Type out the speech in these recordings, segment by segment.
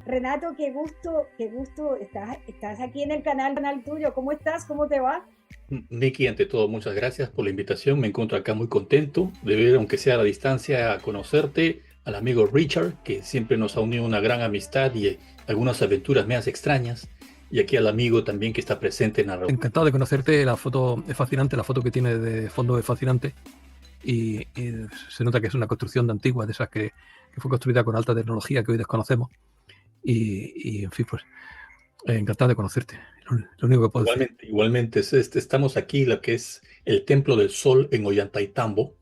Renato, qué gusto. Estás aquí en el canal tuyo. ¿Cómo estás? ¿Cómo te va? Nicky, ante todo, muchas gracias por la invitación. Me encuentro acá muy contento de ver, aunque sea a la distancia, a conocerte, al amigo Richard, que siempre nos ha unido una gran amistad y algunas aventuras medias extrañas, y aquí al amigo también que está presente en la reunión. Encantado de conocerte, la foto es fascinante, la foto que tiene de fondo es fascinante y se nota que es una construcción de antigua, de esas que fue construida con alta tecnología que hoy desconocemos en fin, pues encantado de conocerte, lo único que puedo decir. Igualmente, estamos aquí, lo que es el Templo del Sol en Ollantaytambo,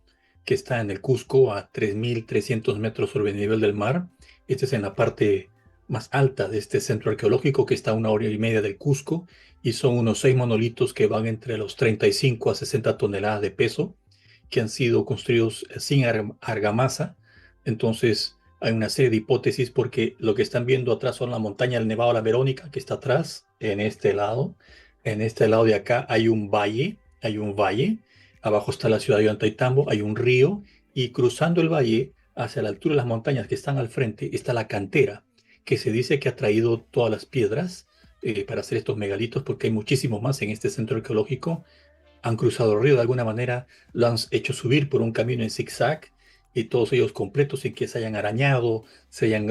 que está en el Cusco a 3.300 metros sobre el nivel del mar. Este es en la parte más alta de este centro arqueológico, que está a 1 hora y media del Cusco, y son unos 6 monolitos que van entre los 35 a 60 toneladas de peso, que han sido construidos sin argamasa. Entonces, hay una serie de hipótesis porque lo que están viendo atrás son la montaña del Nevado de la Verónica, que está atrás, en este lado. En este lado de acá hay un valle. Abajo está la ciudad de Ollantaytambo, hay un río, y cruzando el valle, hacia la altura de las montañas que están al frente, está la cantera, que se dice que ha traído todas las piedras para hacer estos megalitos, porque hay muchísimos más en este centro arqueológico. Han cruzado el río de alguna manera, lo han hecho subir por un camino en zigzag, y todos ellos completos sin que se hayan arañado, se hayan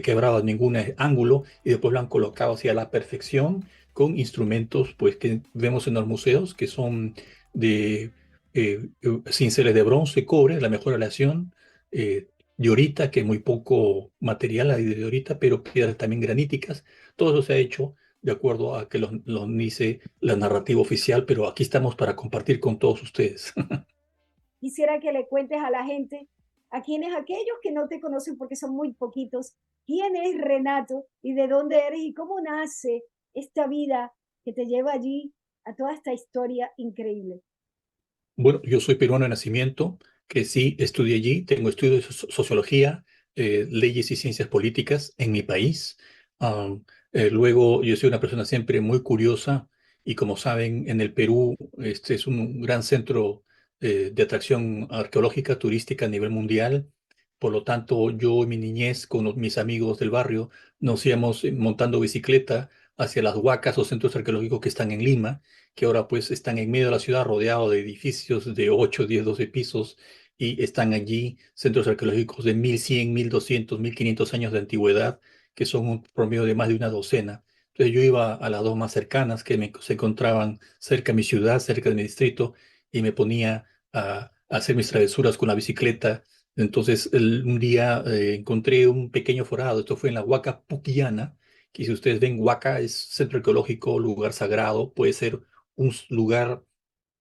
quebrado en ningún ángulo, y después lo han colocado hacia la perfección con instrumentos pues que vemos en los museos, que son de cinceles de bronce, cobre, la mejor aleación, diorita, que muy poco material hay de diorita, pero piedras también graníticas. Todo eso se ha hecho de acuerdo a que los dice la narrativa oficial, pero aquí estamos para compartir con todos ustedes. Quisiera que le cuentes a la gente, a quienes aquellos que no te conocen porque son muy poquitos, quién es Renato y de dónde eres y cómo nace esta vida que te lleva allí a toda esta historia increíble. Bueno, yo soy peruano de nacimiento, crecí, estudié allí, tengo estudios de sociología, leyes y ciencias políticas en mi país. Luego, yo soy una persona siempre muy curiosa, y como saben, en el Perú este es un gran centro de atracción arqueológica, turística a nivel mundial. Por lo tanto, yo en mi niñez con mis amigos del barrio nos íbamos montando bicicleta hacia las huacas o centros arqueológicos que están en Lima, que ahora pues están en medio de la ciudad, rodeado de edificios de 8, 10, 12 pisos, y están allí centros arqueológicos de 1100, 1200, 1500 años de antigüedad, que son un promedio de más de una docena. Entonces yo iba a las dos más cercanas, que se encontraban cerca de mi ciudad, cerca de mi distrito, y me ponía a hacer mis travesuras con la bicicleta. Entonces un día encontré un pequeño forado, esto fue en la Huaca Puquillana, que si ustedes ven, Huaca es centro arqueológico, lugar sagrado, puede ser un lugar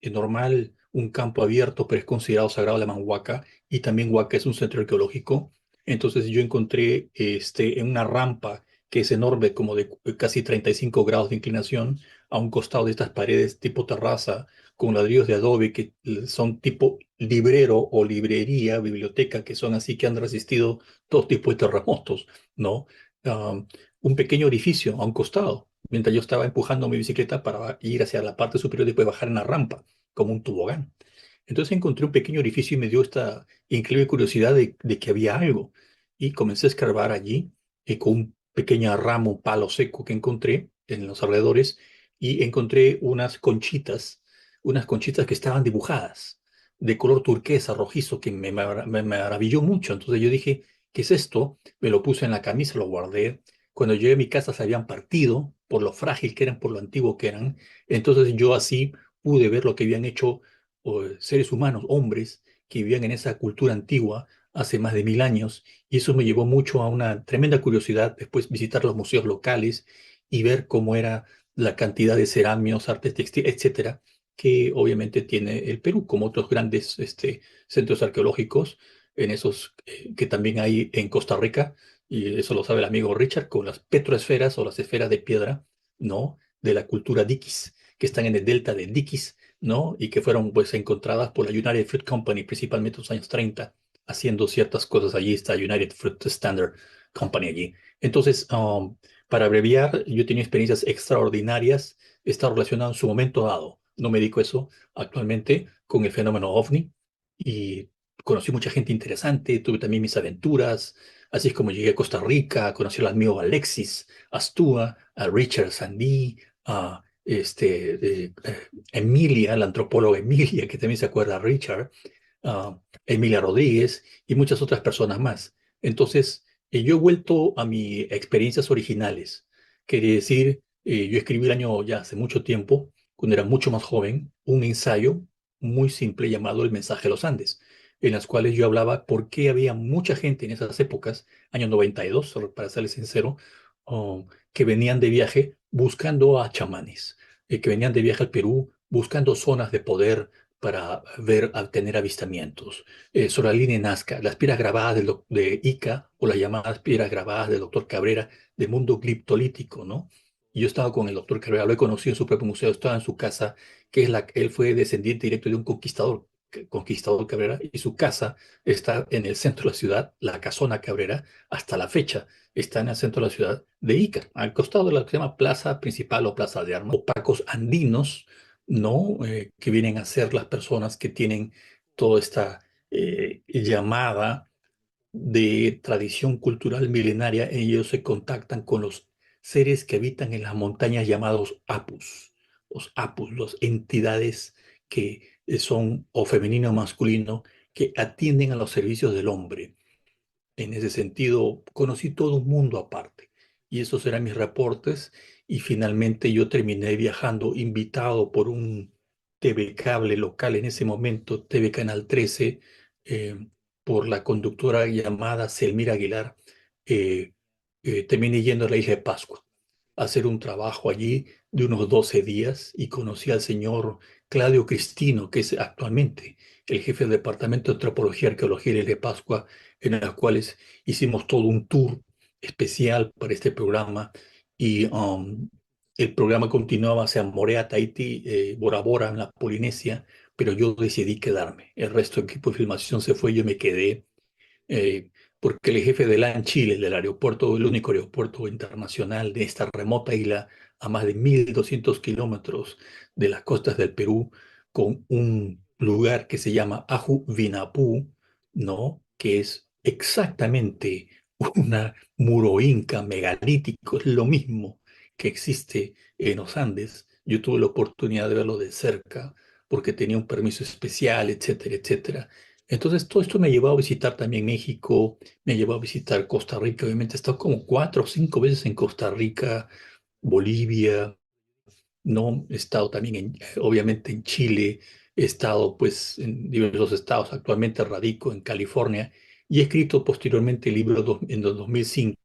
normal, un campo abierto, pero es considerado sagrado la Huaca, y también Huaca es un centro arqueológico. Entonces yo encontré en una rampa que es enorme, como de casi 35 grados de inclinación, a un costado de estas paredes tipo terraza, con ladrillos de adobe que son tipo librero o librería, biblioteca, que son así, que han resistido todo tipo de terremotos, ¿no? Um, un pequeño orificio a un costado, mientras yo estaba empujando mi bicicleta para ir hacia la parte superior y después bajar en la rampa, como un tobogán. Entonces encontré un pequeño orificio y me dio esta increíble curiosidad de que había algo. Y comencé a escarbar allí con un pequeño ramo, un palo seco que encontré en los alrededores, y encontré unas conchitas que estaban dibujadas de color turquesa, rojizo, que me maravilló mucho. Entonces yo dije, ¿qué es esto? Me lo puse en la camisa, lo guardé. Cuando llegué a mi casa se habían partido por lo frágil que eran, por lo antiguo que eran. Entonces yo así pude ver lo que habían hecho seres humanos, hombres, que vivían en esa cultura antigua hace más de 1000 años, y eso me llevó mucho a una tremenda curiosidad después visitar los museos locales y ver cómo era la cantidad de cerámicos, artes textiles, etcétera, que obviamente tiene el Perú, como otros grandes centros arqueológicos, en esos que también hay en Costa Rica, y eso lo sabe el amigo Richard, con las petroesferas o las esferas de piedra, ¿no? De la cultura Dikis, que están en el delta de Dikis, ¿no? Y que fueron pues encontradas por la United Fruit Company, principalmente en los años 30, haciendo ciertas cosas allí. Está United Fruit Standard Company allí. Entonces, para abreviar, yo he tenido experiencias extraordinarias. Está relacionado en su momento dado, no me dedico a eso actualmente, con el fenómeno OVNI, y conocí mucha gente interesante, tuve también mis aventuras, Así es como llegué a Costa Rica, conocí al amigo Alexis Astúa, a Richard Sandí, a Emilia, la antropóloga Emilia, que también se acuerda a Richard, Emilia Rodríguez y muchas otras personas más. Entonces, yo he vuelto a mis experiencias originales. Quiere decir, yo escribí el año ya hace mucho tiempo, cuando era mucho más joven, un ensayo muy simple llamado El mensaje de los Andes, en las cuales yo hablaba por qué había mucha gente en esas épocas, año 92, para serles sincero, que venían de viaje buscando a chamanes, que venían de viaje al Perú buscando zonas de poder para ver, a tener avistamientos. Sobre la línea Nazca, las piedras grabadas de Ica o las llamadas piedras grabadas del doctor Cabrera del mundo gliptolítico, ¿no? Y yo estaba con el doctor Cabrera, lo he conocido en su propio museo, estaba en su casa, él fue descendiente directo de un conquistador, conquistador Cabrera, y su casa está en el centro de la ciudad, la Casona Cabrera, hasta la fecha está en el centro de la ciudad de Ica, al costado de la que se llama Plaza Principal o Plaza de Armas, o Pacos Andinos, ¿no? Que vienen a ser las personas que tienen toda esta llamada de tradición cultural milenaria. Ellos se contactan con los seres que habitan en las montañas llamados apus, las entidades que son o femenino o masculino, que atienden a los servicios del hombre. En ese sentido, conocí todo un mundo aparte. Y esos eran mis reportes. Y finalmente yo terminé viajando, invitado por un TV cable local en ese momento, TV Canal 13, eh, por la conductora llamada Selmira Aguilar. eh, Terminé yendo a la isla de Pascua a hacer un trabajo allí de unos 12 días y conocí al señor Claudio Cristino, que es actualmente el jefe del Departamento de Antropología, Arqueología y la isla de Pascua, en las cuales hicimos todo un tour especial para este programa y el programa continuaba hacia Morea, Tahití, Bora Bora, en la Polinesia, pero yo decidí quedarme. El resto del equipo de filmación se fue, yo me quedé porque el jefe de LAN Chile, del aeropuerto, el único aeropuerto internacional de esta remota isla, a más de 1.200 kilómetros de las costas del Perú, con un lugar que se llama Ajuvinapú, ¿no? Que es exactamente una muro inca megalítico, es lo mismo que existe en los Andes. Yo tuve la oportunidad de verlo de cerca porque tenía un permiso especial, etcétera, etcétera. Entonces, todo esto me llevó a visitar también México, me llevó a visitar Costa Rica, obviamente he estado como 4 o 5 veces en Costa Rica, Bolivia, ¿no? He estado también, obviamente, en Chile, he estado pues en diversos estados, actualmente radico en California y he escrito posteriormente el libro en el 2005,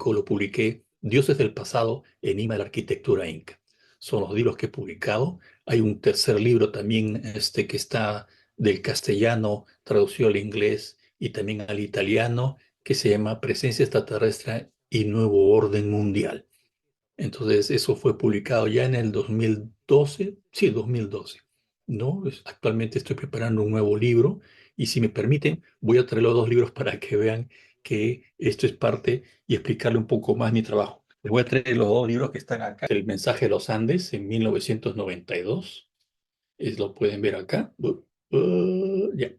lo publiqué, Dioses del Pasado, Enigma de la Arquitectura Inca. Son los libros que he publicado. Hay un tercer libro también que está del castellano, traducido al inglés y también al italiano, que se llama Presencia extraterrestre y nuevo orden mundial. Entonces, eso fue publicado ya en el 2012, sí, 2012, ¿no? Actualmente estoy preparando un nuevo libro y si me permiten, voy a traer los dos libros para que vean que esto es parte y explicarle un poco más mi trabajo. Les voy a traer los dos libros que están acá. El mensaje de los Andes en 1992, lo pueden ver acá. Ya.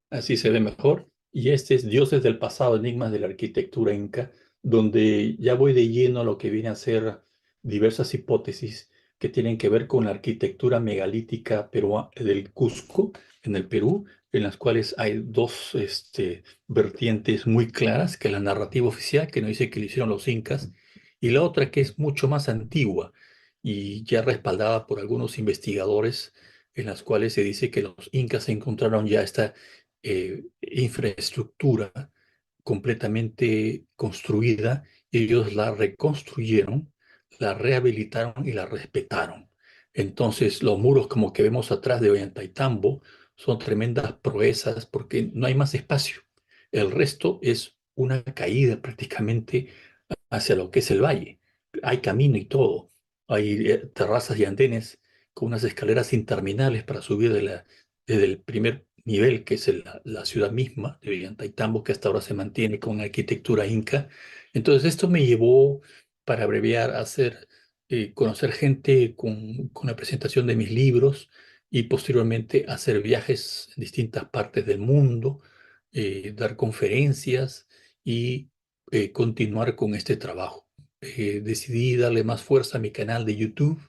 Así se ve mejor. Y este es Dioses del pasado, enigmas de la arquitectura inca, donde ya voy de lleno a lo que viene a ser diversas hipótesis que tienen que ver con la arquitectura megalítica del Cusco, en el Perú, en las cuales hay dos vertientes muy claras, que es la narrativa oficial, que nos dice que lo hicieron los incas, y la otra que es mucho más antigua y ya respaldada por algunos investigadores, en las cuales se dice que los incas encontraron ya esta infraestructura completamente construida, ellos la reconstruyeron, la rehabilitaron y la respetaron. Entonces, los muros como que vemos atrás de Ollantaytambo son tremendas proezas porque no hay más espacio. El resto es una caída prácticamente hacia lo que es el valle. Hay camino y todo. Hay terrazas y andenes con unas escaleras interminables para subir desde el primer nivel, que es la ciudad misma de Ollantaytambo, que hasta ahora se mantiene con arquitectura inca. Entonces, esto me llevó, para abreviar, a conocer gente con la presentación de mis libros y posteriormente hacer viajes en distintas partes del mundo, dar conferencias y continuar con este trabajo. Decidí darle más fuerza a mi canal de YouTube,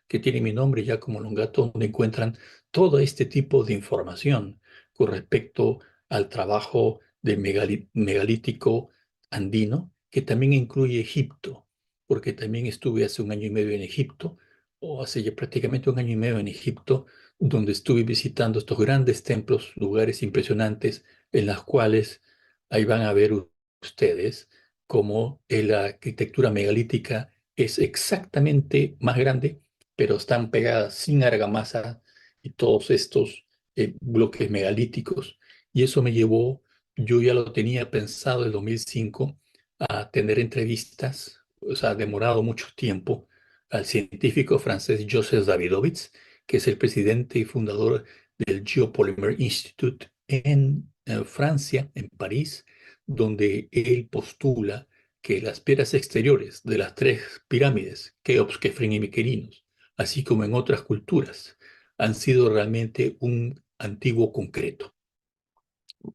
que tiene mi nombre ya como Longato, donde encuentran todo este tipo de información con respecto al trabajo del megalítico andino, que también incluye Egipto, porque también estuve hace 1 año y medio en Egipto, o hace ya prácticamente 1 año y medio en Egipto, donde estuve visitando estos grandes templos, lugares impresionantes, en los cuales ahí van a ver ustedes cómo la arquitectura megalítica es exactamente más grande, pero están pegadas sin argamasa y todos estos bloques megalíticos. Y eso me llevó, yo ya lo tenía pensado en 2005, a tener entrevistas, o sea, ha demorado mucho tiempo, al científico francés Joseph Davidovits, que es el presidente y fundador del Geopolymer Institute en Francia, en París, donde él postula que las piedras exteriores de las tres pirámides, Keops, Kefren y Miquerinos, así como en otras culturas, han sido realmente un antiguo concreto.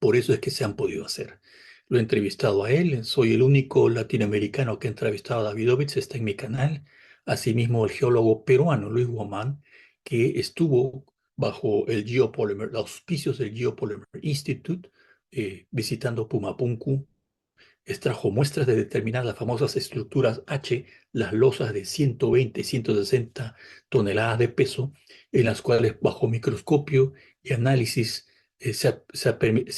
Por eso es que se han podido hacer. Lo he entrevistado a él, soy el único latinoamericano que ha entrevistado a Davidovich, está en mi canal. Asimismo, el geólogo peruano Luis Guamán, que estuvo bajo el Geopolymer, los auspicios del Geopolymer Institute, visitando Pumapunku, extrajo muestras de determinar las famosas estructuras H, las losas de 120 y 160 toneladas de peso, en las cuales bajo microscopio y análisis se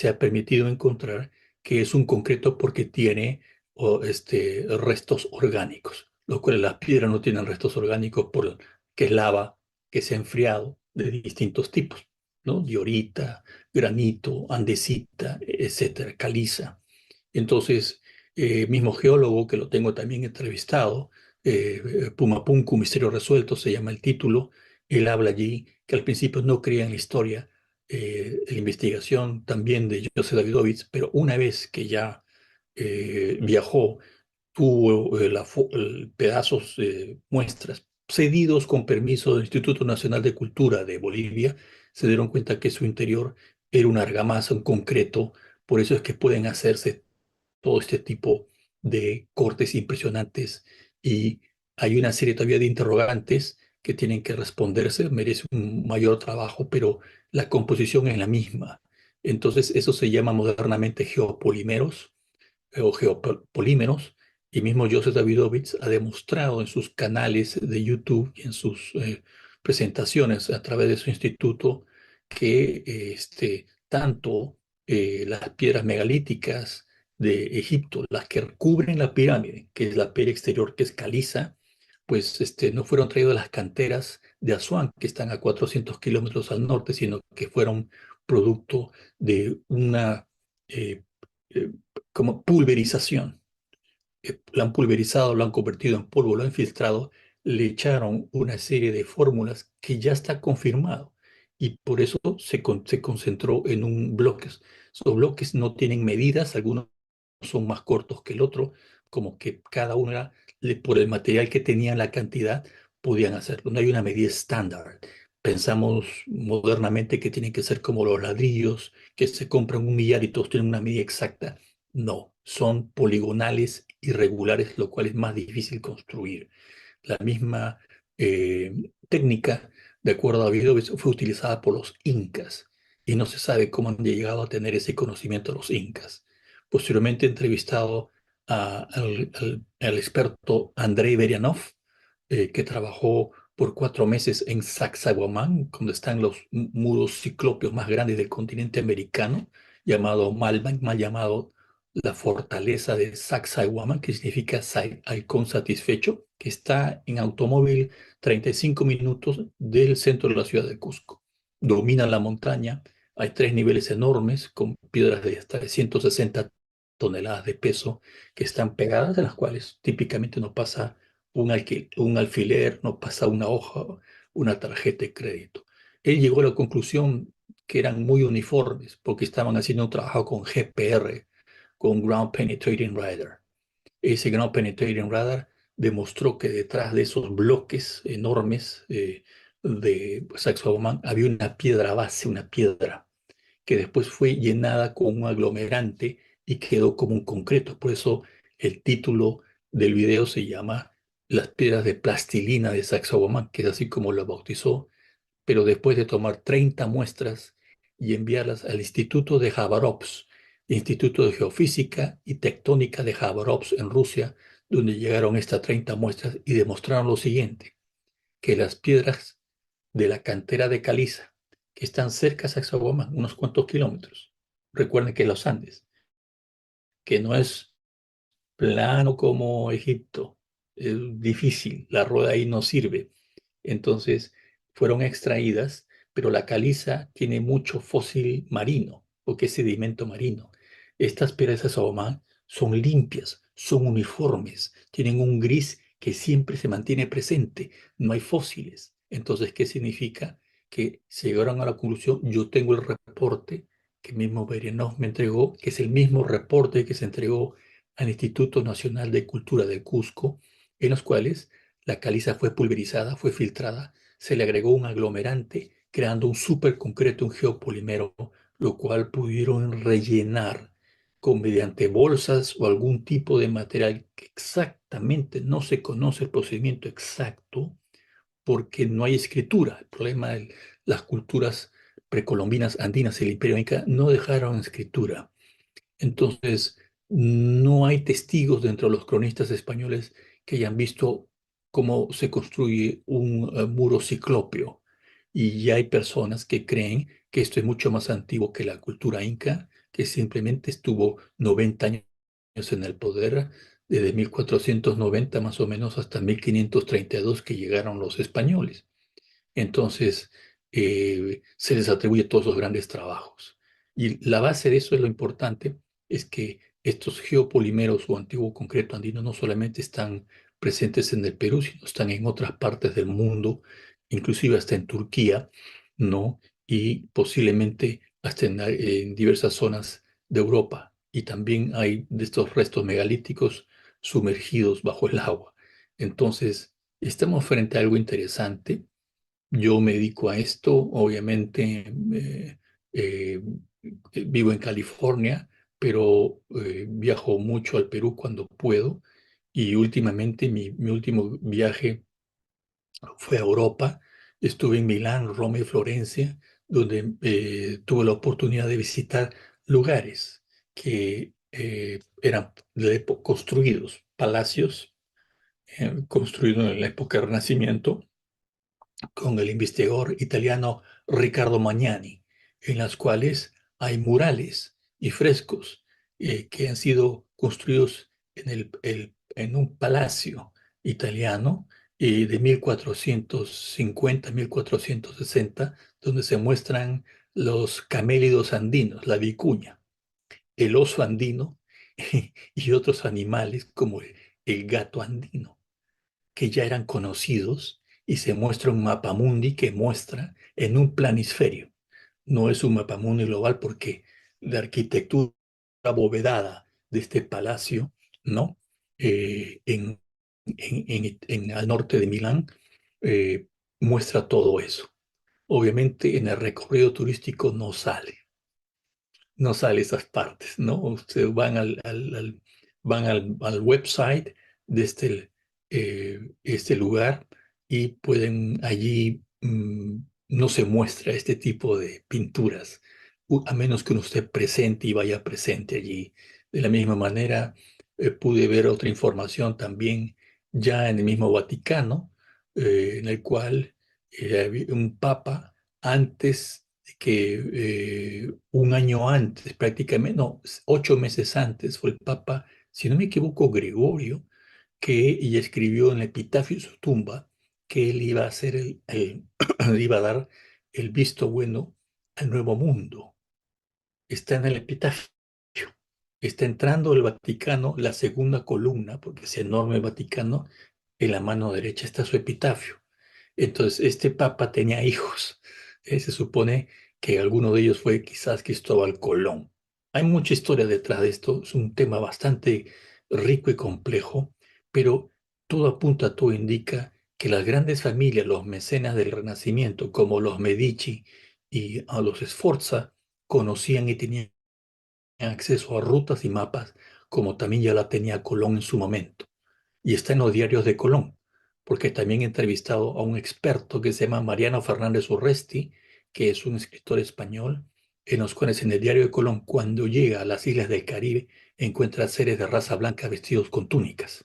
ha permitido encontrar que es un concreto porque tiene restos orgánicos, los cuales las piedras no tienen restos orgánicos porque es lava que se ha enfriado de distintos tipos, ¿no? Diorita, granito, andesita, etcétera, caliza. Entonces, mismo geólogo que lo tengo también entrevistado, Pumapunku, Misterio Resuelto, se llama el título. Él habla allí que al principio no creía en la historia de la investigación también de Joseph Davidovich, pero una vez que ya viajó, tuvo pedazos, muestras cedidos con permiso del Instituto Nacional de Cultura de Bolivia, se dieron cuenta que su interior era una argamasa, un concreto, por eso es que pueden hacerse todo este tipo de cortes impresionantes y hay una serie todavía de interrogantes que tienen que responderse, merece un mayor trabajo, pero la composición es la misma. Entonces, eso se llama modernamente geopolímeros o geopolímeros, y mismo Joseph Davidovich ha demostrado en sus canales de YouTube y en sus presentaciones a través de su instituto que tanto las piedras megalíticas de Egipto, las que cubren la pirámide, que es la piedra exterior que es caliza, pues no fueron traídas de las canteras de Asuán, que están a 400 kilómetros al norte, sino que fueron producto de una eh, eh, como pulverización. Lo han pulverizado, lo han convertido en polvo, lo han filtrado, le echaron una serie de fórmulas que ya está confirmado y por eso se concentró en un bloque. Esos bloques no tienen medidas, algunos son más cortos que el otro, como que cada uno era, por el material que tenían, la cantidad, podían hacerlo. No hay una medida estándar. Pensamos modernamente que tienen que ser como los ladrillos, que se compran 1 millar y todos tienen una medida exacta. No, son poligonales irregulares, lo cual es más difícil construir. La misma técnica, de acuerdo a Davidovich, fue utilizada por los incas y no se sabe cómo han llegado a tener ese conocimiento los incas. Posteriormente he entrevistado al experto Andrei Berianov, que trabajó por 4 meses en Sacsayhuamán, donde están los muros ciclópeos más grandes del continente americano, llamado mal llamado la fortaleza de Sacsayhuamán, que significa halcón satisfecho, que está en automóvil 35 minutos del centro de la ciudad de Cusco. Domina la montaña, hay 3 niveles enormes con piedras de hasta 160 toneladas de peso que están pegadas, en las cuales típicamente no pasa un alfiler, no pasa una hoja, una tarjeta de crédito. Él llegó a la conclusión que eran muy uniformes porque estaban haciendo un trabajo con GPR, con Ground Penetrating Radar. Ese Ground Penetrating Radar demostró que detrás de esos bloques enormes de Sacsayhuamán había una piedra base, una piedra que después fue llenada con un aglomerante y quedó como un concreto. Por eso el título del video se llama Las piedras de plastilina de Sacsayhuamán, que es así como lo bautizó, pero después de tomar 30 muestras y enviarlas al Instituto de Javarovsk, Instituto de Geofísica y Tectónica de Javarovsk en Rusia, donde llegaron estas 30 muestras y demostraron lo siguiente, que las piedras de la cantera de caliza, que están cerca de Sacsayhuamán, unos cuantos kilómetros, recuerden que los Andes, que no es plano como Egipto, es difícil, la rueda ahí no sirve. Entonces fueron extraídas, pero la caliza tiene mucho fósil marino, porque es sedimento marino. Estas piedras de Sacsayhuamán son limpias, son uniformes, tienen un gris que siempre se mantiene presente, no hay fósiles. Entonces, ¿qué significa? Que se llegaron a la conclusión, yo tengo el reporte que mismo Berianov me entregó, que es el mismo reporte que se entregó al Instituto Nacional de Cultura de Cusco, en los cuales la caliza fue pulverizada, fue filtrada, se le agregó un aglomerante, creando un superconcreto, un geopolímero, lo cual pudieron rellenar mediante bolsas o algún tipo de material que exactamente no se conoce el procedimiento exacto, porque no hay escritura. El problema de las culturas precolombinas andinas y el Imperio Inca no dejaron escritura. Entonces, no hay testigos dentro de los cronistas españoles que hayan visto cómo se construye un muro ciclópeo. Y ya hay personas que creen que esto es mucho más antiguo que la cultura inca, que simplemente estuvo 90 años en el poder, desde 1490 más o menos hasta 1532 que llegaron los españoles. Entonces, se les atribuye todos los grandes trabajos. Y la base de eso es lo importante, es que estos geopolímeros o antiguo concreto andino no solamente están presentes en el Perú, sino están en otras partes del mundo, inclusive hasta en Turquía, ¿no? Y posiblemente hasta en diversas zonas de Europa. Y también hay de estos restos megalíticos sumergidos bajo el agua. Entonces, estamos frente a algo interesante. Yo me dedico a esto, obviamente eh, vivo en California, pero viajo mucho al Perú cuando puedo y últimamente mi último viaje fue a Europa. Estuve en Milán, Roma y Florencia, donde tuve la oportunidad de visitar lugares que eran construidos, palacios construidos en la época del Renacimiento con el investigador italiano Riccardo Magnani, en las cuales hay murales y frescos que han sido construidos en un palacio italiano de 1450-1460, donde se muestran los camélidos andinos, la vicuña, el oso andino y otros animales como el gato andino que ya eran conocidos y se muestra un mapamundi que muestra en un planisferio. No es un mapamundi global porque la arquitectura abovedada de este palacio, ¿no? Al norte de Milán, eh, muestra todo eso. Obviamente en el recorrido turístico no sale esas partes, ¿no? Ustedes van al website de este lugar y pueden allí, no se muestra este tipo de pinturas, a menos que uno esté presente y vaya presente allí. De la misma manera, pude ver otra información también en el mismo Vaticano, en el cual había un papa antes un año antes, prácticamente, no, 8 meses antes, fue el Papa, si no me equivoco, Gregorio, que y escribió en el epitafio de su tumba que él iba a hacer iba a dar el visto bueno al nuevo mundo. Está en el epitafio. Está entrando el Vaticano, la segunda columna, porque es enorme el Vaticano, en la mano derecha está su epitafio. Entonces, este papa tenía hijos. Se supone que alguno de ellos fue quizás Cristóbal Colón. Hay mucha historia detrás de esto, es un tema bastante rico y complejo, pero todo apunta, todo indica que las grandes familias, los mecenas del Renacimiento, como los Medici y a los Sforza, conocían y tenían acceso a rutas y mapas, como también ya la tenía Colón en su momento. Y está en los diarios de Colón, porque también he entrevistado a un experto que se llama Mariano Fernández Urresti, que es un escritor español, en los cuales en el diario de Colón, cuando llega a las islas del Caribe, encuentra seres de raza blanca vestidos con túnicas.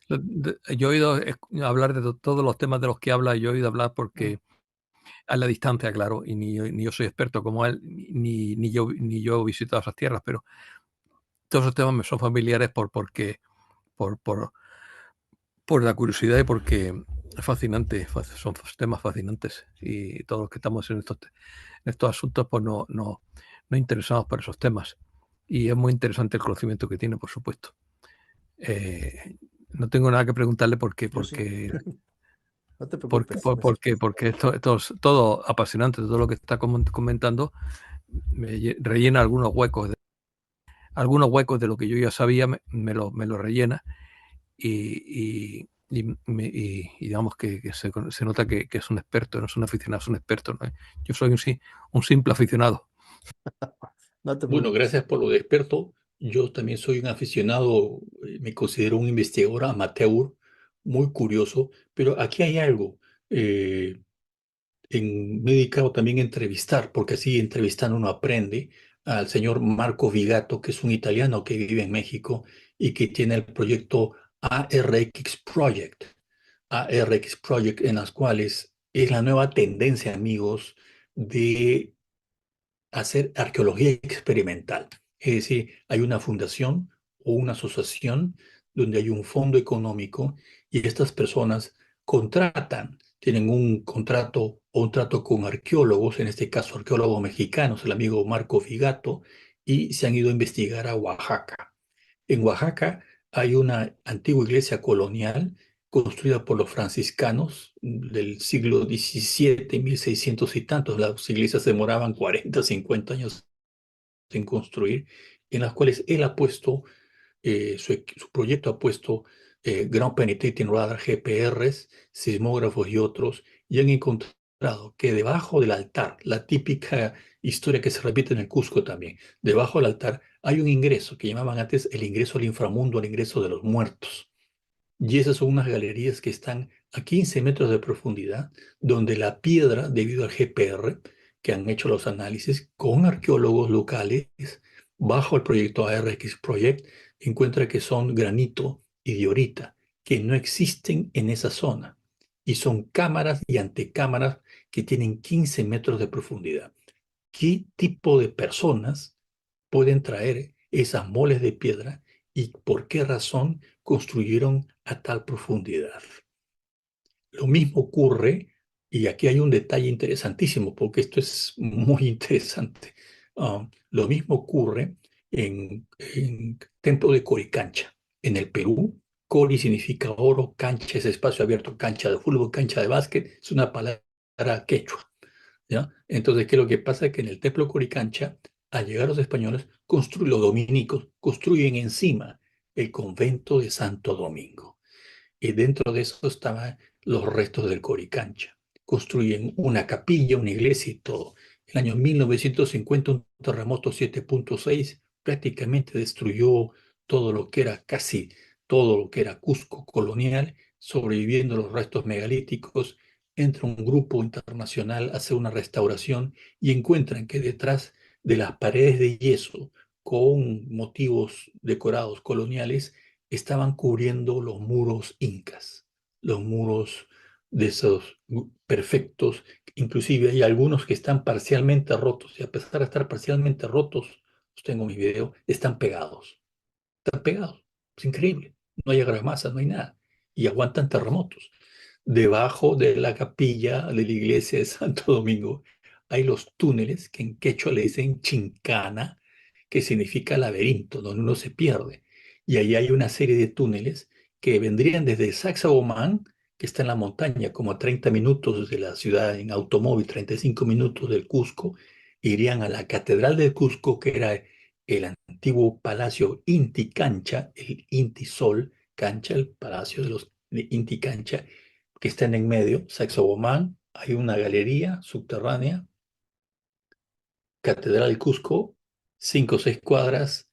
Yo he oído hablar de todos los temas de los que habla, yo he oído hablar porque a la distancia, claro, y ni yo soy experto como él, ni yo he visitado esas tierras, pero todos esos temas me son familiares porque por, por, por la curiosidad y porque es fascinante, son temas fascinantes y todos los que estamos en estos asuntos pues no interesamos por esos temas y es muy interesante el conocimiento que tiene, por supuesto. No tengo nada que preguntarle porque Yo sí. No te porque, preocupes. porque esto es todo apasionante, todo lo que está comentando me rellena algunos huecos de lo que yo ya sabía, me lo rellena y digamos que se nota que es un experto, no es un aficionado, es un experto, ¿no? Yo soy un simple aficionado. No te Bueno, preocupes. gracias por lo de experto. Yo también soy un aficionado, me considero un investigador amateur, muy curioso, pero aquí hay algo. Me he dedicado también a entrevistar, porque así entrevistando uno aprende al señor Marco Vigato, que es un italiano que vive en México y que tiene el proyecto ARX Project. ARX Project, en las cuales es la nueva tendencia, amigos, de hacer arqueología experimental. Es decir, hay una fundación o una asociación donde hay un fondo económico y estas personas tienen un contrato o un trato con arqueólogos, en este caso arqueólogos mexicanos, el amigo Marco Figato, y se han ido a investigar a Oaxaca. En Oaxaca hay una antigua iglesia colonial construida por los franciscanos del siglo XVII, 1600 y tantos. Las iglesias demoraban 40, 50 años en construir, en las cuales él ha puesto, su proyecto ha puesto Ground Penetrating Radar, GPRs, sismógrafos y otros, y han encontrado que debajo del altar, la típica historia que se repite en el Cusco también, debajo del altar hay un ingreso que llamaban antes el ingreso al inframundo, el ingreso de los muertos. Y esas son unas galerías que están a 15 metros de profundidad, donde la piedra, debido al GPR, que han hecho los análisis con arqueólogos locales, bajo el proyecto ARX Project, encuentra que son granito y diorita, que no existen en esa zona. Y son cámaras y antecámaras que tienen 15 metros de profundidad. ¿Qué tipo de personas pueden traer esas moles de piedra y por qué razón construyeron a tal profundidad? Lo mismo ocurre, y aquí hay un detalle interesantísimo, porque esto es muy interesante. Lo mismo ocurre en Templo de Coricancha, en el Perú. Cori significa oro, cancha es espacio abierto, cancha de fútbol, cancha de básquet, es una palabra quechua. ¿Ya? Entonces, ¿qué es lo que pasa? Es que en el Templo Coricancha, al llegar los españoles, los dominicos construyen encima el convento de Santo Domingo. Y dentro de eso estaban los restos del Coricancha. Construyen una capilla, una iglesia y todo. En el año 1950, un terremoto 7.6 prácticamente destruyó todo lo que era, casi todo lo que era Cusco colonial, sobreviviendo los restos megalíticos. Entra un grupo internacional a hacer una restauración y encuentran que detrás de las paredes de yeso con motivos decorados coloniales estaban cubriendo los muros incas, los muros de esos perfectos. Inclusive hay algunos que están parcialmente rotos y a pesar de estar parcialmente rotos, los tengo en mi video, están pegados. Están pegados. Es increíble. No hay argamasa, no hay nada. Y aguantan terremotos. Debajo de la capilla de la iglesia de Santo Domingo hay los túneles que en quechua le dicen chincana, que significa laberinto, donde uno se pierde. Y ahí hay una serie de túneles que vendrían desde Sacsayhuamán, que está en la montaña, como a 30 minutos de la ciudad en automóvil, 35 minutos del Cusco, irían a la Catedral del Cusco, que era el antiguo palacio Inti Cancha, el Inti Sol Cancha, el palacio de los Inti Cancha, que están en medio, Sacsayhuamán, hay una galería subterránea, Catedral del Cusco, 5 o 6 cuadras,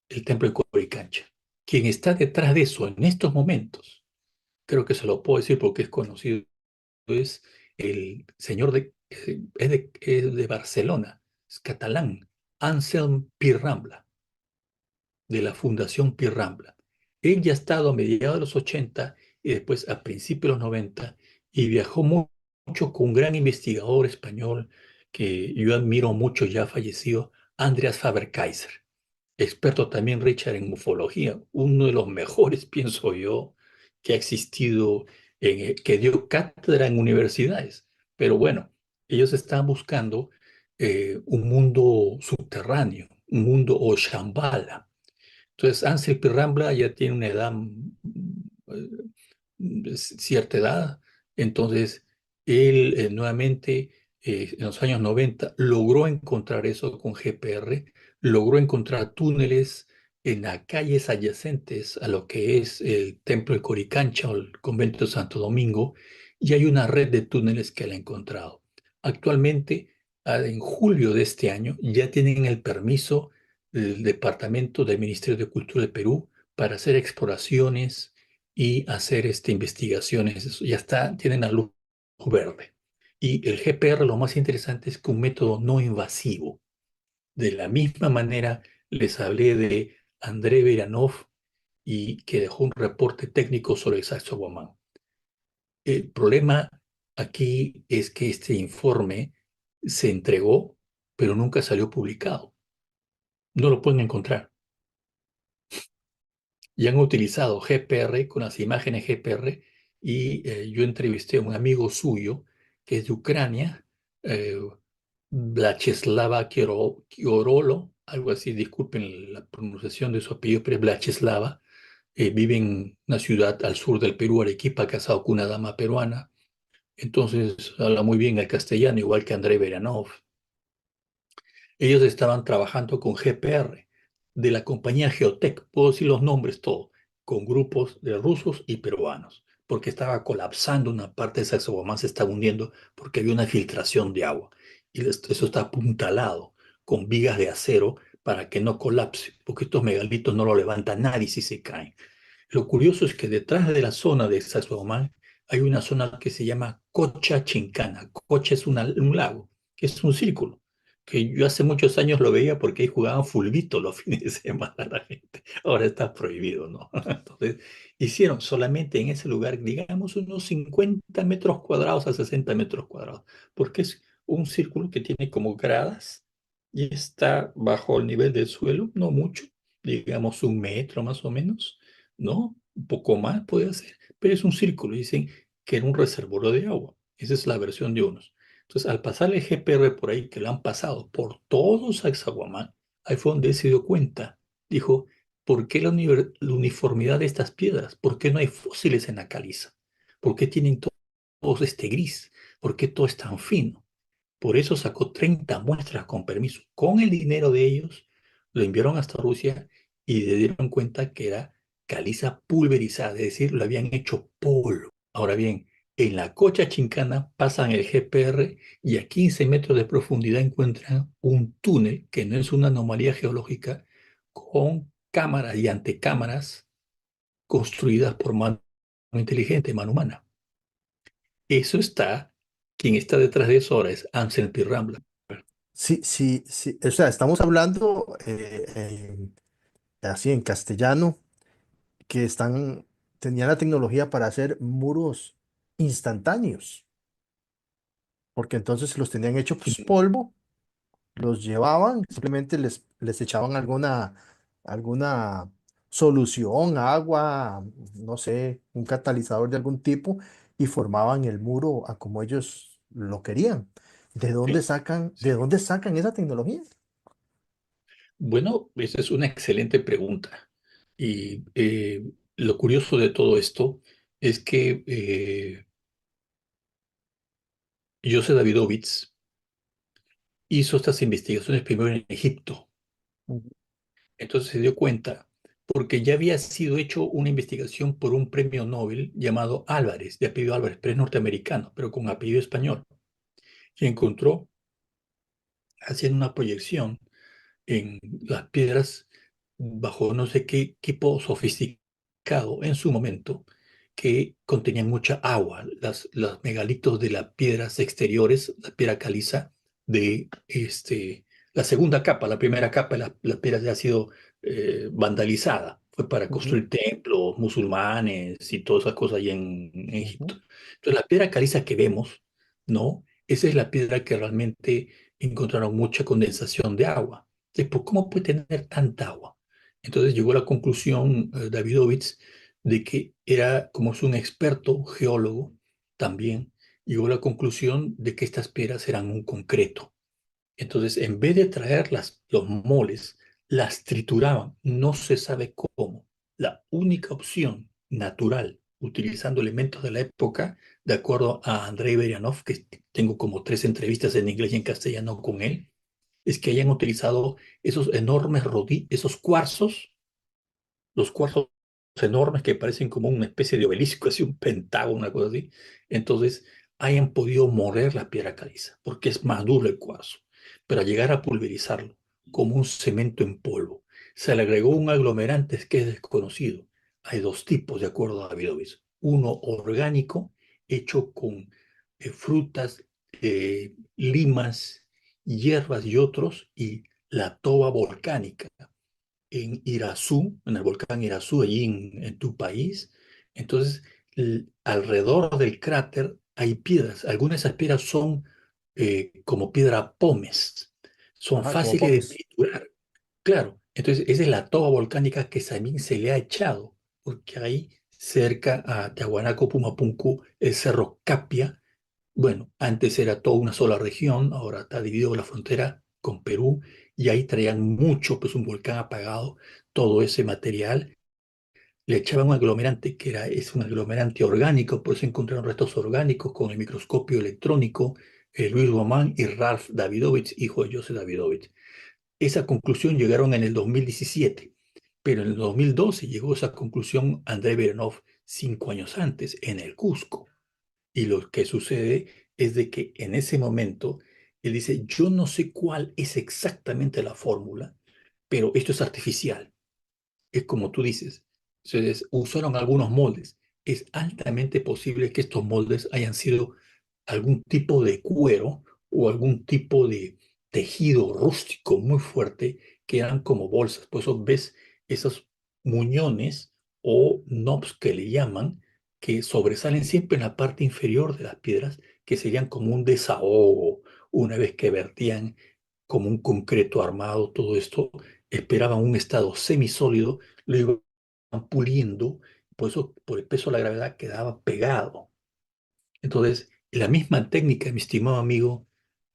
el templo de Coricancha. Quien está detrás de eso en estos momentos, creo que se lo puedo decir porque es conocido, es el señor es de Barcelona, es catalán, Anselm Pirrambla, de la Fundación Pirrambla. Él ya ha estado a mediados de los 80 y después a principios de los 90 y viajó mucho con un gran investigador español que yo admiro mucho, ya fallecido, Andreas Faber-Kaiser, experto también, Richard, en ufología, uno de los mejores, pienso yo, que ha existido, que dio cátedra en universidades. Pero bueno, ellos están buscando un mundo subterráneo, un mundo o Shambhala. Entonces, Ansel Pirrambla ya tiene una edad, cierta edad, entonces él nuevamente en los años 90 logró encontrar eso con GPR, logró encontrar túneles en las calles adyacentes a lo que es el Templo de Coricancha o el Convento de Santo Domingo, y hay una red de túneles que él ha encontrado. Actualmente, en julio de este año, ya tienen el permiso del Departamento del Ministerio de Cultura de Perú para hacer exploraciones y hacer investigaciones. Eso ya está, tienen la luz verde. Y el GPR, lo más interesante es que un método no invasivo. De la misma manera, les hablé de André Beranov y que dejó un reporte técnico sobre el Saxo-Guamán. El problema aquí es que este informe se entregó, pero nunca salió publicado. No lo pueden encontrar. Y han utilizado GPR con las imágenes GPR y yo entrevisté a un amigo suyo que es de Ucrania, eh, Vlacheslava Kiorolo, algo así, disculpen la pronunciación de su apellido, pero es Vlacheslava. Vive en una ciudad al sur del Perú, Arequipa, casado con una dama peruana. Entonces habla muy bien el castellano, igual que Andrei Beranov. Ellos estaban trabajando con GPR de la compañía Geotech, puedo decir los nombres todo, con grupos de rusos y peruanos, porque estaba colapsando una parte de Sacsayhuamán, se estaba hundiendo porque había una filtración de agua. Y eso está apuntalado con vigas de acero para que no colapse, porque estos megalitos no lo levanta nadie si se caen. Lo curioso es que detrás de la zona de Sacsayhuamán hay una zona que se llama Cocha Chincana. Cocha es un lago, que es un círculo, que yo hace muchos años lo veía porque ahí jugaban fulbito los fines de semana la gente. Ahora está prohibido, ¿no? Entonces, hicieron solamente en ese lugar, digamos, unos 50 metros cuadrados a 60 metros cuadrados, porque es un círculo que tiene como gradas y está bajo el nivel del suelo, no mucho, digamos 1 metro más o menos, ¿no? Un poco más puede ser, pero es un círculo. Dicen que era un reservorio de agua. Esa es la versión de unos. Entonces, al pasar el GPR por ahí, que lo han pasado por todo Sacsayhuamán, ahí fue donde él se dio cuenta. Dijo, ¿por qué la uniformidad de estas piedras? ¿Por qué no hay fósiles en la caliza? ¿Por qué tienen todos este gris? ¿Por qué todo es tan fino? Por eso sacó 30 muestras con permiso. Con el dinero de ellos, lo enviaron hasta Rusia y se dieron cuenta que era caliza pulverizada, es decir, lo habían hecho polvo. Ahora bien, en la Cocha Chincana pasan el GPR y a 15 metros de profundidad encuentran un túnel que no es una anomalía geológica con cámaras y antecámaras construidas por mano inteligente, mano humana. Eso está, quien está detrás de eso ahora es Ansel Pirrambla. Sí, sí, sí. O sea, estamos hablando así en castellano, que tenían la tecnología para hacer muros instantáneos, porque entonces los tenían hechos pues, polvo, los llevaban, simplemente les echaban alguna solución, agua, no sé, un catalizador de algún tipo y formaban el muro a como ellos lo querían. Sí, De sí. dónde sacan esa tecnología? Bueno, esa es una excelente pregunta. Y lo curioso de todo esto es que Joseph Davidovich hizo estas investigaciones primero en Egipto. Ujú. Entonces se dio cuenta, porque ya había sido hecho una investigación por un premio Nobel llamado Álvarez, de apellido Álvarez, pero es norteamericano, pero con apellido español. Y encontró, haciendo una proyección, en las piedras bajo no sé qué equipo sofisticado en su momento que contenían mucha agua. Los megalitos de las piedras exteriores, la piedra caliza de la segunda capa, la primera capa, la piedra ya ha sido vandalizada. Fue para Ujú, construir templos musulmanes y todas esas cosas allá en ujú, Egipto. Entonces, la piedra caliza que vemos, ¿no? Esa es la piedra que realmente encontraron mucha condensación de agua. Entonces, ¿por cómo puede tener tanta agua? Entonces llegó a la conclusión Davidovich de que era, como es un experto geólogo también, llegó a la conclusión de que estas piedras eran un concreto. Entonces, en vez de traer los moles, las trituraban, no se sabe cómo. La única opción natural, utilizando elementos de la época, de acuerdo a Andrei Berianov, que tengo como 3 entrevistas en inglés y en castellano con él, es que hayan utilizado esos enormes esos cuarzos, los cuarzos enormes que parecen como una especie de obelisco, así un pentágono, una cosa así. Entonces, hayan podido moler la piedra caliza, porque es más duro el cuarzo. Pero al llegar a pulverizarlo como un cemento en polvo, se le agregó un aglomerante que es desconocido. Hay dos tipos, de acuerdo a Davidovich. Uno orgánico, hecho con frutas, limas, hierbas y otros, y la toba volcánica en Irazú, en el volcán Irazú, allí en tu país. Entonces, alrededor del cráter hay piedras. Algunas de esas piedras son como piedra pómez. Son ajá, como fáciles de pomes. triturar. Claro, entonces esa es la toba volcánica que también se le ha echado, porque ahí cerca a Tiahuanaco, Pumapunku, el cerro Capia, bueno, antes era toda una sola región, ahora está dividido la frontera con Perú y ahí traían mucho, pues un volcán apagado, todo ese material, le echaban un aglomerante que es un aglomerante orgánico, por eso encontraron restos orgánicos con el microscopio electrónico, Luis Román y Ralph Davidovich, hijo de Joseph Davidovich. Esa conclusión llegaron en el 2017, pero en el 2012 llegó a esa conclusión Andrei Berenov 5 años antes, en el Cusco. Y lo que sucede es de que en ese momento él dice, yo no sé cuál es exactamente la fórmula, pero esto es artificial. Es como tú dices. Entonces, usaron algunos moldes. Es altamente posible que estos moldes hayan sido algún tipo de cuero o algún tipo de tejido rústico muy fuerte que eran como bolsas. Por eso ves esos muñones o knobs que le llaman, que sobresalen siempre en la parte inferior de las piedras, que serían como un desahogo una vez que vertían como un concreto armado todo esto, esperaban un estado semisólido, lo iban puliendo, por eso por el peso de la gravedad quedaba pegado. Entonces, la misma técnica, mi estimado amigo,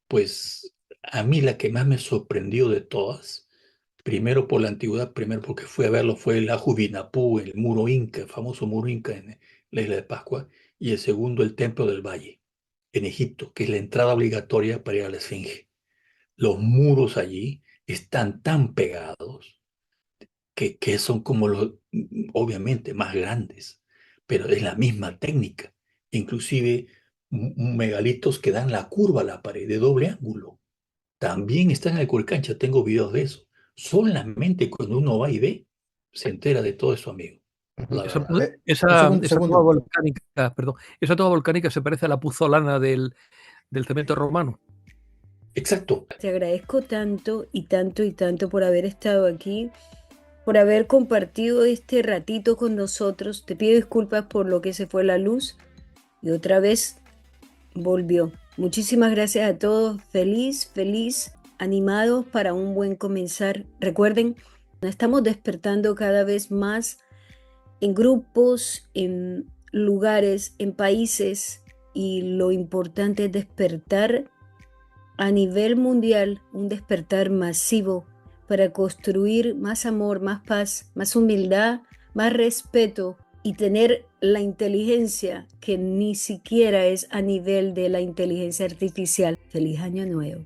pues a mí la que más me sorprendió de todas, primero por la antigüedad, primero porque fui a verlo, fue el Ajubinapú, el muro inca, el famoso muro inca en la isla de Pascua, y el segundo, el Templo del Valle, en Egipto, que es la entrada obligatoria para ir a la Esfinge. Los muros allí están tan pegados que son como los, obviamente, más grandes, pero es la misma técnica. Inclusive megalitos que dan la curva a la pared de doble ángulo. También están en el Curcancha, tengo videos de eso. Solamente cuando uno va y ve, se entera de todo eso, amigo. Ujú. La Esa, verdad. Un esa, segundo, esa toba segundo. volcánica, perdón, esa toba volcánica se parece a la puzolana del cemento romano. Exacto. Te agradezco tanto y tanto y tanto por haber estado aquí, por haber compartido este ratito con nosotros. Te pido disculpas por lo que se fue la luz y otra vez volvió. Muchísimas gracias a todos. Feliz, feliz, animados para un buen comenzar. Recuerden, nos estamos despertando cada vez más en grupos, en lugares, en países y lo importante es despertar a nivel mundial, un despertar masivo para construir más amor, más paz, más humildad, más respeto y tener la inteligencia que ni siquiera es a nivel de la inteligencia artificial. Feliz año nuevo.